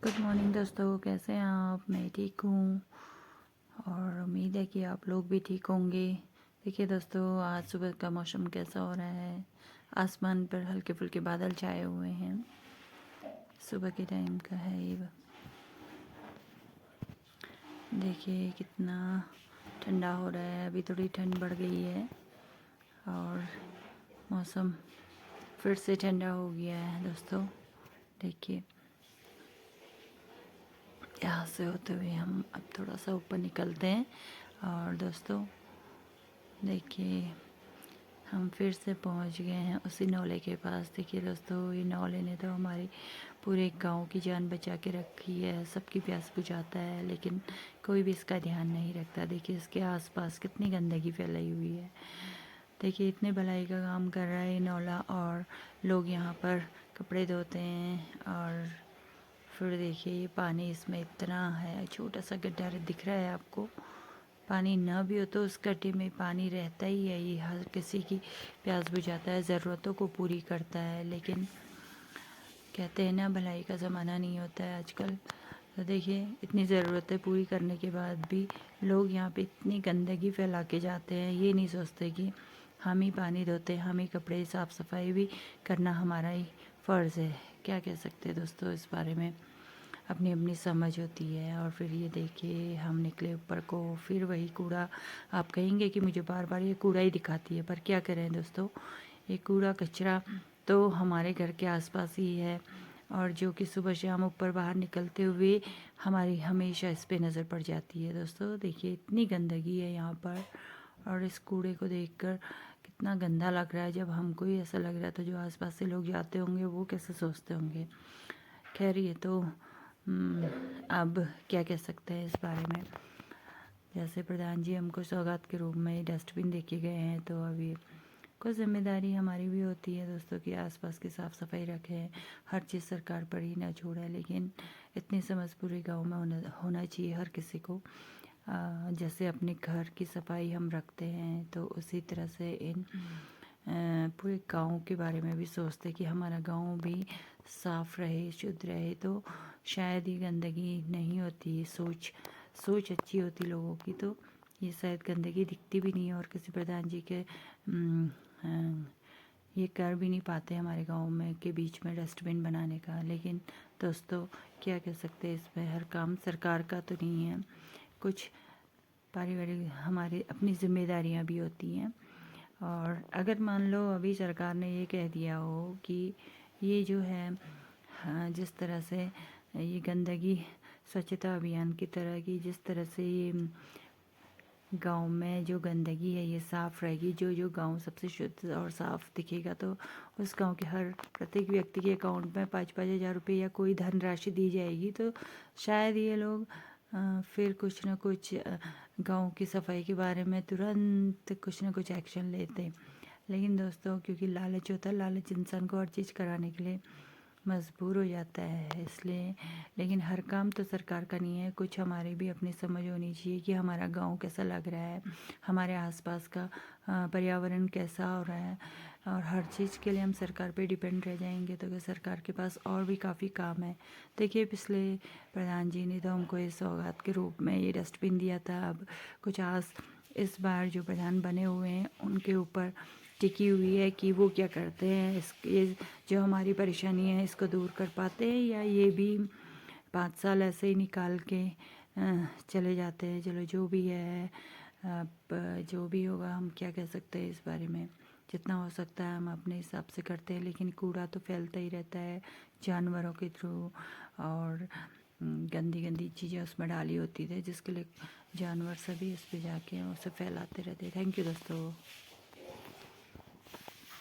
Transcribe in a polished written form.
Good morning दोस्तों, कैसे हैं आप। मैं ठीक हूँ और उम्मीद है कि आप लोग भी ठीक होंगे। देखिए दोस्तों, आज सुबह का मौसम कैसा हो रहा है। आसमान पर हल्के फुल्के बादल छाए हुए हैं। सुबह के टाइम का है ये। देखिए कितना ठंडा हो रहा है। अभी थोड़ी ठंड बढ़ गई है और मौसम फिर से ठंडा हो गया है दोस्तों। देखिए यहाँ से होते हुए हम अब थोड़ा सा ऊपर निकलते हैं और दोस्तों देखिए हम फिर से पहुंच गए हैं उसी नौले के पास। देखिए दोस्तों, ये नौले ने तो हमारी पूरे गांव की जान बचा के रखी है, सबकी प्यास बुझाता है, लेकिन कोई भी इसका ध्यान नहीं रखता। देखिए इसके आसपास कितनी गंदगी फैलाई हुई है। देखिए इतने भलाई का काम कर रहा है ये नौला और लोग यहाँ पर कपड़े धोते हैं। और फिर देखिए ये पानी इसमें इतना है, छोटा सा गड्ढा दिख रहा है आपको। पानी ना भी हो तो उस गड्ढे में पानी रहता ही है। ये हर किसी की प्यास बुझाता है, ज़रूरतों को पूरी करता है। लेकिन कहते हैं ना, भलाई का ज़माना नहीं होता है आजकल। तो देखिए इतनी ज़रूरतें पूरी करने के बाद भी लोग यहाँ पे इतनी गंदगी फैला के जाते हैं। ये नहीं सोचते कि हम ही पानी धोते हैं, हम ही कपड़े साफ़ सफाई भी करना हमारा ही फ़र्ज़ है। क्या कह सकते हैं दोस्तों इस बारे में। अपनी अपनी समझ होती है। और फिर ये देखिए हम निकले ऊपर को, फिर वही कूड़ा। आप कहेंगे कि मुझे बार बार ये कूड़ा ही दिखाती है, पर क्या करें दोस्तों, ये कूड़ा कचरा तो हमारे घर के आसपास ही है और जो कि सुबह शाम ऊपर बाहर निकलते हुए हमारी हमेशा इस पे नज़र पड़ जाती है। दोस्तों देखिए इतनी गंदगी है यहाँ पर और इस कूड़े को देखकर कितना गंदा लग रहा है। जब हमको ही ऐसा लग रहा है तो जो आसपास से लोग जाते होंगे वो कैसे सोचते होंगे। खैर ये तो अब क्या कह सकते हैं इस बारे में। जैसे प्रधान जी हमको सौगात के रूप में डस्टबिन दे के गए हैं, तो अभी कुछ जिम्मेदारी हमारी भी होती है दोस्तों कि आसपास की साफ़ सफाई रखें। हर चीज़ सरकार पर ही ना छोड़े, लेकिन इतनी समझ पूरे गांव में होना चाहिए हर किसी को। जैसे अपने घर की सफाई हम रखते हैं तो उसी तरह से इन पूरे गांव के बारे में भी सोचते कि हमारा गांव भी साफ़ रहे, शुद्ध रहे, तो शायद ये गंदगी नहीं होती। सोच अच्छी होती लोगों की तो ये शायद गंदगी दिखती भी नहीं है। और किसी प्रधान जी के ये कर भी नहीं पाते हमारे गांव में के बीच में डस्टबिन बनाने का। लेकिन दोस्तों क्या कह सकते हैं, इसमें हर काम सरकार का तो नहीं है, कुछ पारिवारिक हमारी अपनी जिम्मेदारियां भी होती हैं। और अगर मान लो अभी सरकार ने ये कह दिया हो कि ये जो है हाँ, जिस तरह से ये गंदगी स्वच्छता अभियान की तरह की, जिस तरह से ये गांव में जो गंदगी है ये साफ़ रहेगी, जो जो गांव सबसे शुद्ध और साफ़ दिखेगा, तो उस गांव के हर प्रत्येक व्यक्ति के अकाउंट में 5-5 हज़ार रुपये या कोई धनराशि दी जाएगी। तो शायद ये लोग फिर कुछ ना कुछ गांव की सफाई के बारे में तुरंत कुछ ना कुछ एक्शन लेते। लेकिन दोस्तों क्योंकि लालच होता है, लालच इंसान को हर चीज़ कराने के लिए मजबूर हो जाता है, इसलिए। लेकिन हर काम तो सरकार का नहीं है, कुछ हमारी भी अपनी समझ होनी चाहिए कि हमारा गांव कैसा लग रहा है, हमारे आसपास का पर्यावरण कैसा हो रहा है। और हर चीज़ के लिए हम सरकार पे डिपेंड रह जाएंगे तो सरकार के पास और भी काफ़ी काम है। देखिए पिछले प्रधान जी ने तो हमको इस सौगात के रूप में ये डस्टबिन दिया था। अब कुछ आस इस बार जो प्रधान बने हुए हैं उनके ऊपर टिकी हुई है कि वो क्या करते हैं, इस ये जो हमारी परेशानी है इसको दूर कर पाते हैं या ये भी 5 साल ऐसे ही निकाल के चले जाते हैं। चलो जो भी है, अब जो भी होगा, हम क्या कह सकते हैं इस बारे में। जितना हो सकता है हम अपने हिसाब से करते हैं, लेकिन कूड़ा तो फैलता ही रहता है जानवरों के थ्रू। और गंदी गंदी चीज़ें उसमें डाली होती थी जिसके लिए जानवर सभी इस पे जाके उसे फैलाते रहते हैं। थैंक यू दोस्तों।